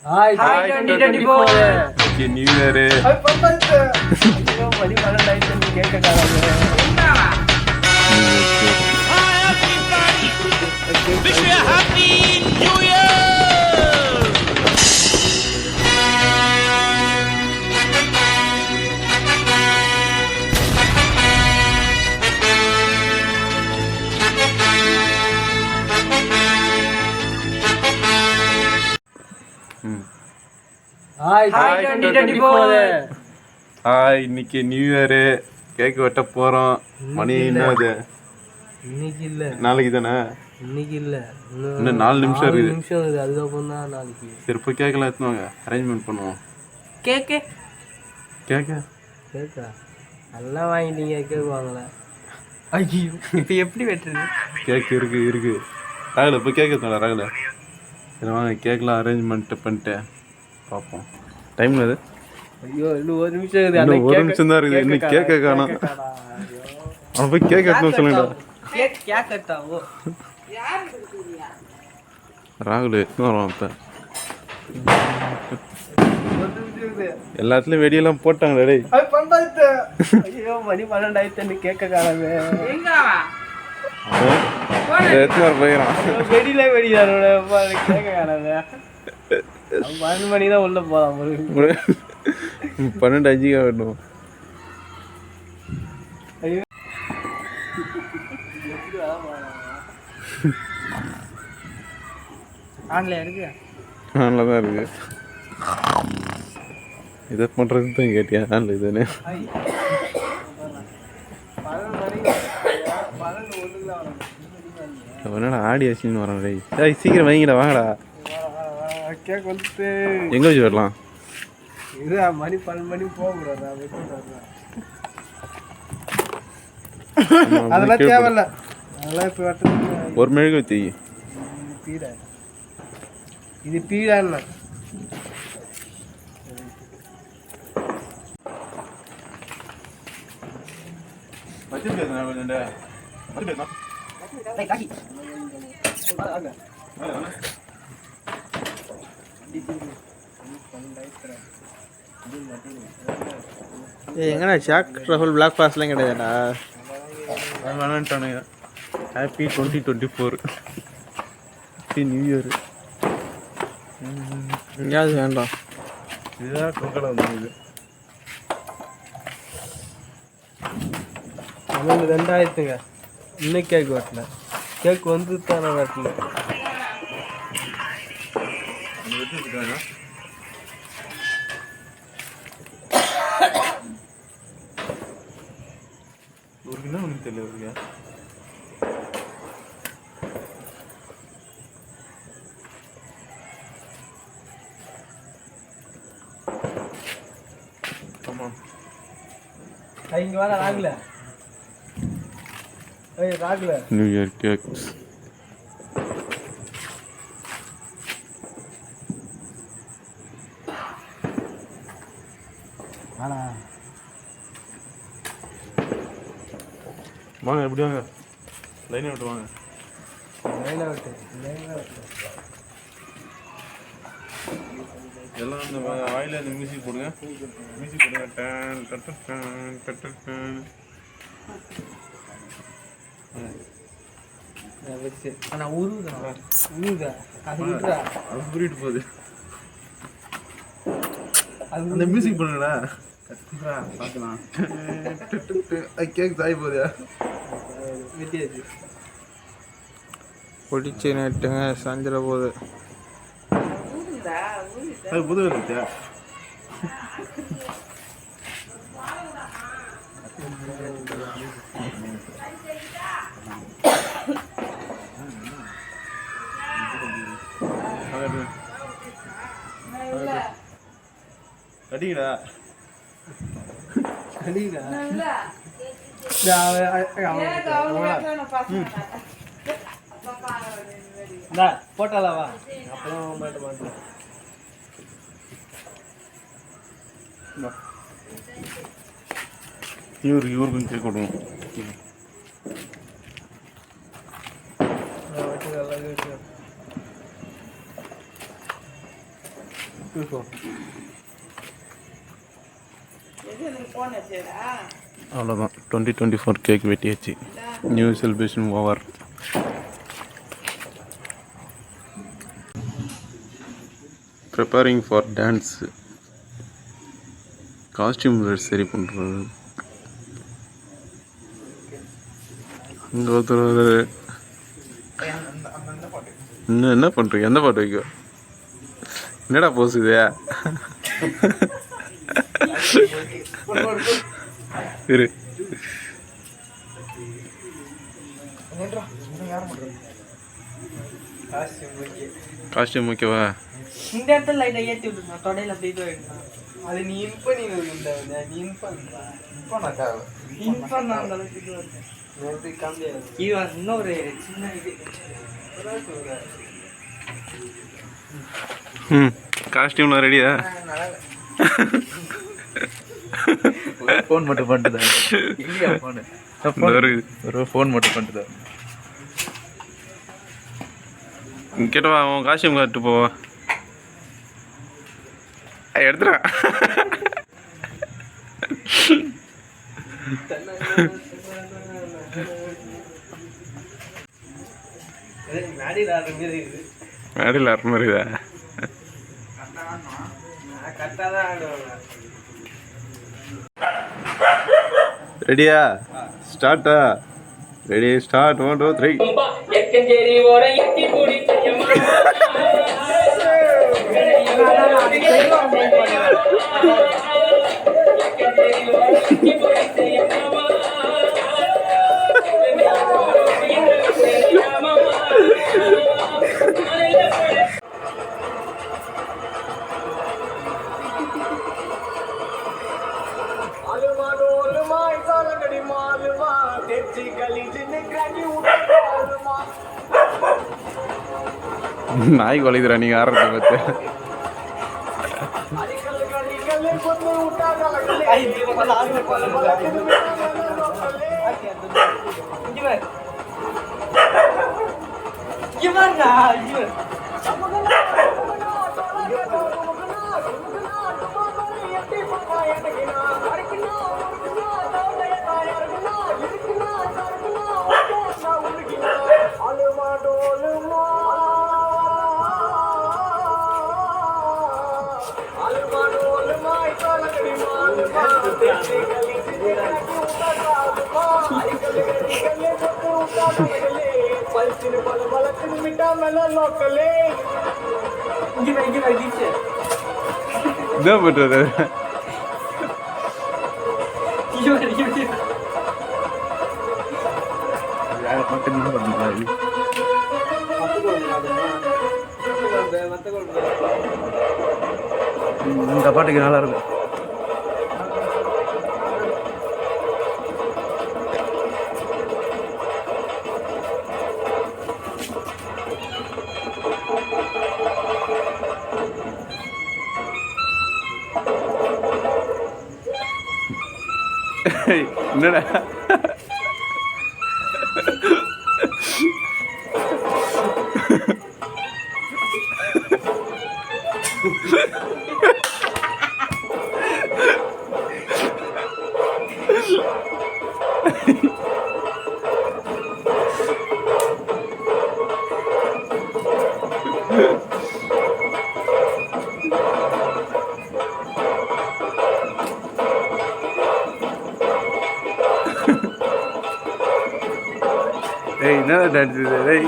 Hi 2024. Okay, New Year. மணி 12 ஆயிடுச்சு கேட்க காணாம. Wish you a happy New Year! Hi 2024. Hi, இன்னைக்கு நியூ இயரு. கேக் வெட்ட போகிறோம். மணி என்னது? இன்னைக்கு இல்ல, நாளைக்கு தானே? இன்னைக்கு இல்ல, இன்னும் 4 நிமிஷம் இருக்குது. நிமிஷம் இருக்குது, அதுக்கப்புறம் தான் நாளைக்கு. சரி, இப்போ கேக்கெல்லாம் எடுத்துவாங்க, அரேஞ்ச்மெண்ட் பண்ணுவோம். கேக்கு கேக்கா கேக்கா நல்லா வாங்கிட்டீங்க, கேக் வாங்கல. ஐயோ, இப்போ எப்படி வெட்டுறது? கேக் இருக்கு ராகுல இப்போ கேக் எடுத்தோம்ல ராகுல. சரி வாங்க, கேக்கெலாம் அரேஞ்ச்மெண்ட் பண்ணிட்டு பார்ப்போம். டைம் அது ஐயோ, இன்னும் ஒரு நிமிஷம் இருக்குது. இன்னும் ஒரு நிமிஷம் தான் இருக்குது. இன்னும் கேக்கை காணோம். அவன் போய் கேக் எடுத்துன்னு சொல்லுங்கடா. கேக் கட்டாவோ ராகுல் எடுத்துன்னு வருவான். இப்போ எல்லாத்துலயும் வெடியெல்லாம் போட்டாங்க. டேய் ஐயோ, மணி 12 ஆயிடுச்சு கேட்க காணாமே. எடுத்துன்னு வர போயிடறான். வெடியில வெடியாரோட கேட்க காணாமே. 12 மணி தான் உள்ள போலாம். 12:05 வரணும். ஆன்லைன் இருக்கு, ஆன்ல தான் இருக்கு. இதை பண்ணுறது தான் கேட்டியா? ஆன்ல இதுன்னு என்னடா ஆடி ஆச்சுன்னு வரான். டேய் சீக்கிரம் வைங்கடா, வாங்கடா. கேக் வந்து எங்கே வச்சு வரலாம்? இது மணி 12 மணி போகக்கூடாது. அதெல்லாம் தேவையில்ல, அதெல்லாம் இப்போ வெட்டுறது. ஒரு மெழுகு வச்சு பீடா, இது பீடான்னு எங்கண்ணா ஷாக் ட்ரஃபல் பிளாக் பாஸ்லாம் கிடையாதுண்ணா. வேணான்ட்டானுங்க. Happy 2024 new year. எங்கேயாவது வேண்டாம். இதுதான் கொக்கடை வந்து இது. அமௌண்ட் 2000ங்க. இன்னும் கேக் வெட்டல. கேக் வந்து தானே வெட்டல. ஒரு கிலோ ஒன்று தெரியல. ஒரு இங்க வர ராகுல. ஏய் ராகுல, நியூ இயர் கேக்ஸ். ஆனா வாங்க, எப்படி வாங்க, லைனை விட்டு வாங்க. லைனா விட்டு எல்லாம் அந்த வாயில அந்த மியூசிக் போடுங்க. மியூசிக் போடுங்க. டான் டட்டன் டான் டட்டன் டான். ஆனா உருதா அது விட்டுறா. அது புரியிட்டு போகுது. அந்த மியூசிக் பண்ணுங்கடா. பார்க்கலாம். கேக் தாய் போகுது. வெட்டியாச்சு. பிடிச்சி நட்டுங்க, சஞ்சிட போகுது. அது புது வந்துச்சா? அடிங்கடா போட்டாலவா அப்பதான் மாட்டேன். இவருக்கு கொஞ்சம் கொடுங்க. அவ்வளோதான் 2024 கேக் வெட்டியாச்சு. New celebration over. Preparing for dance. Costume சரி பண்ணுறது. அங்கே ஒருத்தர் இன்னும் என்ன பண்ணுறீங்க? எந்த பாட்டு வைக்க? என்னடா போஸ் இது? இரு. காஸ்டியூம் ஓகேவா? இந்த இடத்துல லைட்டா ஏற்றி விட்டுருந்தா தொடையில அப்படி இது வைக்கணும். அது நீ இன்ப நீ நீ இன்பம் அந்த அளவுக்கு இது வருது. இது இன்னொரு சின்ன இது. காஸ்டியூம்லாம் ரெடியா? ஃபோன் மட்டும் பண்ணிட்டு இல்லையா? ஒரு ஃபோன் மட்டும் பண்ணிட்டு கேட்டவா அவன் காஸ்டியூம் காட்டு போவா. எடுத்துடா. மேடையில் ஆடுற மாதிரிதா? ரெடியா? ஸ்டார்ட்டா? Ready start. 1 2 3. நாய் கொலைதுரா நீங்க ஆடுறத பத்தி. என்ன பண்றது? இந்த பாட்டுக்கு நல்லா இருக்கும். என்னடா ஏய் என்னடா டான்ஸ் இது? ஏய்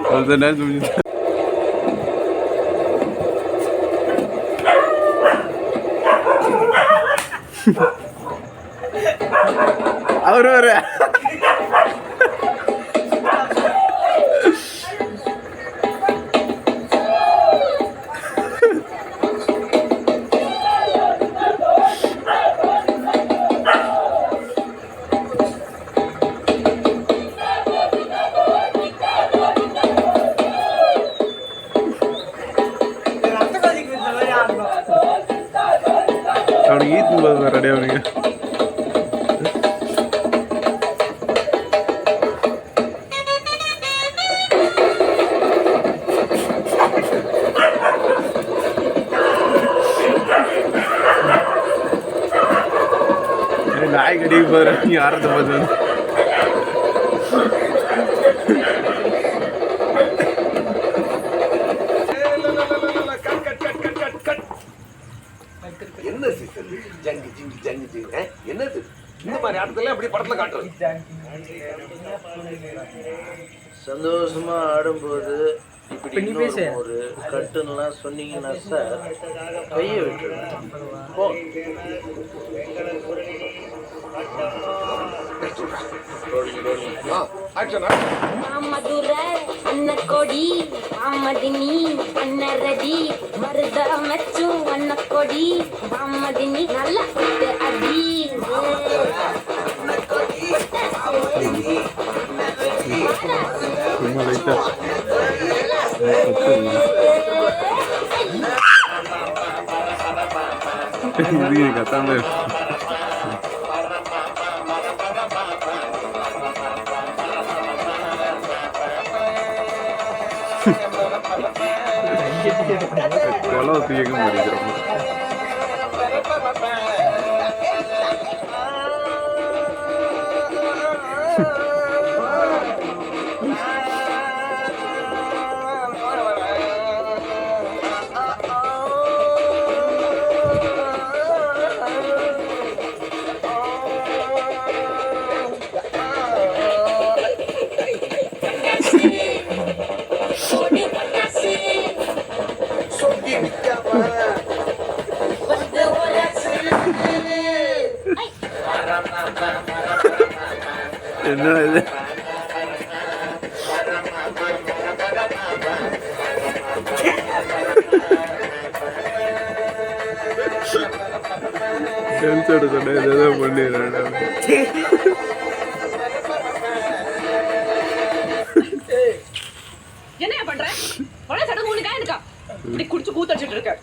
அவ்வளோதான் டான்ஸ் முடிஞ்சு. அவரு வர அவனுக்கு ஈத்து போது ரெடி அவனுக்கு நாய் கடிக்கு போகிற நீ ஆரத்தை பார்த்து என்ன சிக்கல் ஜங்கு ஜிங்கு ஜங்கு ஜிங்கு என்னது இந்த மாதிரி ஆட்டத்துல அப்படி படத்துல காட்டுறது சந்தோஷமா ஆடும்போது இப்படி ஒரு கட்டுலாம் சொன்னீங்கன்னா சார் கையை விட்டுருவேன் போ. மதுரை அண்ண கொடி மாமதினி அண்ண ரெடி மருத மெச்சும் அண்ண கொடி மாமதினி நல்ல அடி கத்தாம கொலை தீயக்க முடிக்கிறோம் என்ன இது சொன்ன ஏதாவது பண்ணிடுறேன் என்ன பண்ற இருக்கா இப்படி குடிச்சு கூத்தடிச்சிட்டு இருக்க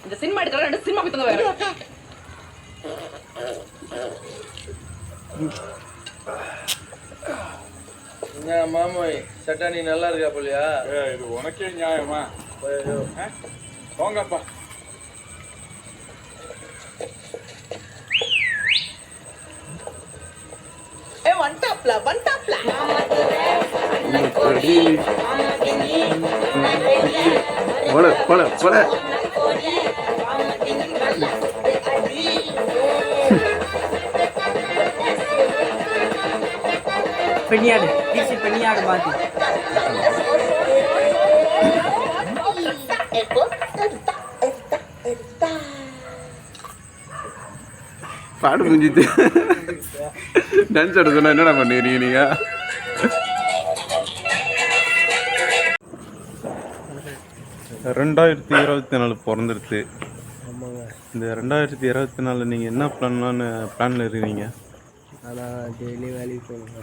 இந்த சினிமா எடுக்கிற ரெண்டு சினிமா போய் வேற மாமோய் சட்டானி நல்லா இருக்கா போலியா? இது உனக்கே நியாயமா? போங்கப்பா. வந்துட்டாப்ல போல போல போல பெண்ணியாடு திருச்சி பெண்ணியாடு மாத்தி பாடு முடிஞ்சிட்டு டான்ஸ் ஆட சொன்னா என்னடா பண்ணுறீங்க நீங்க? ரெண்டாயிரத்தி 24 பிறந்துருச்சு. இந்த 2024 நீங்கள் என்ன பிளானில் இருக்கிறீங்க? ஆனால் டெய்லி வேலைக்கு போகணுங்க.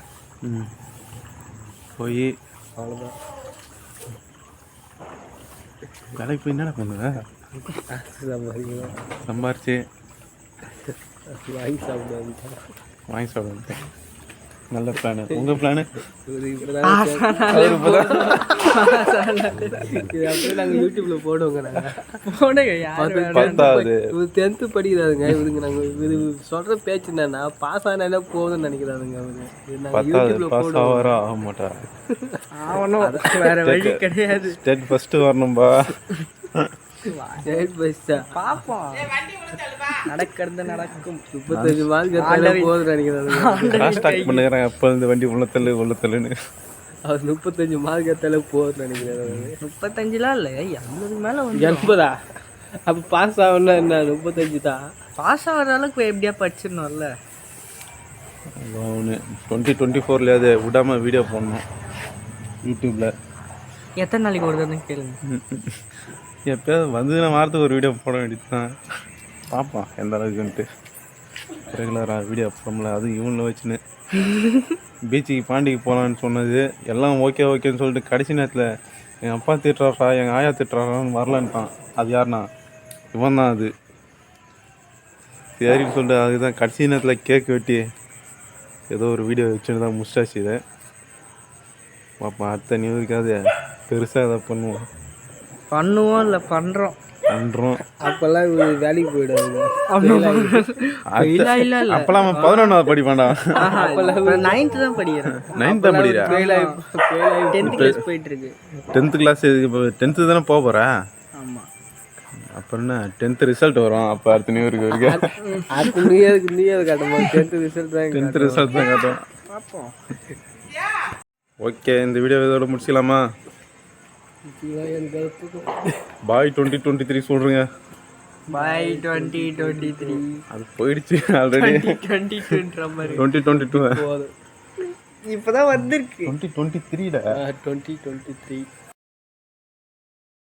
போய் அவ்வளோதான். வேலைக்கு போய் என்னடா பண்ணுவேன்? சம்பாரிச்சு வாங்கி சாப்பிடுவாங்க. வாங்கி சாப்பிடுவாங்க. நல்ல பிளானு. உங்கள் பிளானு? நாங்கள் யூடியூப்ல போடுவோங்க. நாங்கள் 10th படிக்கிறாருங்க இவருங்க. நாங்கள் இது சொல்ற பேச்சு என்னன்னா பாஸ் ஆனா போதும்னு நினைக்கிறாருங்க அவரு. பாஸ் ஆக மாட்டார். வேற வழி கிடையாது. ஸ்டேட் ஃபர்ஸ்ட் வரணும்பா. நடக்கிறது நடக்கும். 35 மார்க் போதும் நினைக்கிறாரு. அப்ப இந்த வண்டி உள்ளத்தல்லுன்னு அவர் 35 மார்க் எடுத்தாலே போதும் நினைக்கிறாரு. 35லாம் இல்லை 80 மேல 80 அப்போ பாஸ் ஆகணும்னா என்ன 35 தான். பாஸ் ஆகிற அளவுக்கு எப்படியா படிச்சிடணும்ல. ஒன்று 2024லேயாவது விடாமல் வீடியோ போடணும் யூடியூப்பில். எத்தனை நாளைக்கு வருதுன்னு கேளுங்க. எப்போயாவது வந்ததுன்னா வாரத்துக்கு ஒரு வீடியோ போட வேண்டியது தான். பார்ப்போம் எந்த அளவுக்குன்ட்டு. ரெகுலராக வீடியோ போடல. அதுவும் இவனில் வச்சுன்னு பீச்சுக்கு பாண்டிக்கு போகலான்னு சொன்னது எல்லாம் ஓகேன்னு சொல்லிட்டு கடைசி நேரத்தில் எங்கள் அப்பா திட்டுறாரா எங்கள் ஆயா திட்டுறாரான்னு வரலன்ட்டான். அது யாருண்ணா? இவன் தான். அது சரின்னு சொல்லிட்டு அதுதான் கடைசி நேரத்தில் கேக் வெட்டி ஏதோ ஒரு வீடியோ வச்சுன்னு தான் முடிச்சாச்சு. இதை பார்ப்போம். அடுத்த நியூஸுக்காவது பெருசாக எதாவது பண்ணுவோம் இல்லை பண்ணுறோம். அப்போல்லாம் வேலைக்கு போயிடுவாங்க. அப்பெல்லாம் 11வது படிப்பான்டா. 9th தான் படிக்கிறேன். 9th தான் படிக்கிறா? 10th கிளாஸ் போயிட்டு இருக்கு. 10th கிளாஸ் இப்போ 10th தானே போக போகிறா? ஆமாம். அப்புறம் என்ன 10th ரிசல்ட் வரும். அப்போ அடுத்த நியூ இருக்கு அது நீ அது காட்டும்போது 10th ரிசல்ட் தான். 10th ரிசல்ட் தான் காட்டும். பார்ப்போம். ஓகே, இந்த வீடியோ இதோட முடிச்சிக்கலாமா? பாய் 2023 சொல்கிறேங்க. பாய் 2023. அது போயிடுச்சு ஆல்ரெடி. 2022 மாதிரி 2022 போதும். இப்போதான் வந்திருக்கு. 2023 2023